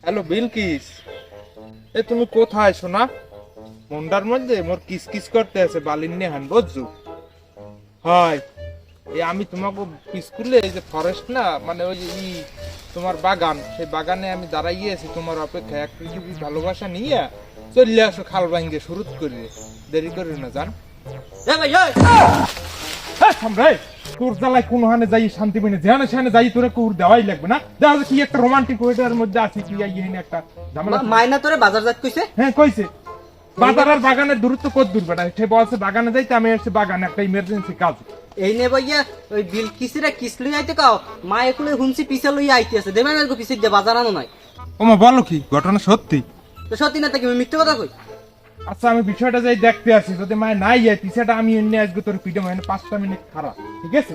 Hello Bilkis, এ তুমি কোথায় শোনা? মন্ডার মধ্যে মোর কিস কিস করতে আছে বালিন নিয়ে হান বুঝছো? হয় এই আমি তোমাকে স্কুলে এই যে ফরেস্ট না মানে ওই যে তোমার বাগান, সেই বাগানে আমি দাঁড়াইয়ে আছি তোমার অপেক্ষায়। এক পৃথিবী ভালোবাসা নিয়ে চললে আসো খাল ভাঙ্গে শুরু করে, দেরি করে না জান। তোর জ্বালায় কোন হানে যাই শান্তি পেনে যেখানে সেখানে যাই তোরে কুর দেওয়াই লাগবে না। দেখা কি একটা রোমান্টিক ওয়েটার মধ্যে আছি কি ইয়ে একটা ঝামেলা। মাইনা তোরে বাজার যাত কইছে? হ্যাঁ কইছে। বাজার আর বাগানের দূরত্ব কত দূর বেটা? সে বলছে বাগানে যাইতে, আমি এসে বাগানে একটা ইমার্জেন্সি কাজ। এই নে ভাইয়া ওই বিল কিসিরা কিস লই আইতে কাও মা একুলে হুনছি পিছে লই আইতে আছে দেবে না গো পিছে দে বাজার আনো নাই। ওমা বলো কি ঘটনা সত্যি? তো সত্যি না তাকে মিথ্যে কথা কই? আচ্ছা আমি বিষয়টা যাই দেখতে আসি, যদি মায় নাই যায় পিছাটা আমি এনে আসবো তোর পিঠে মানে 5টা মিনিট খারাপ, ঠিক আছে?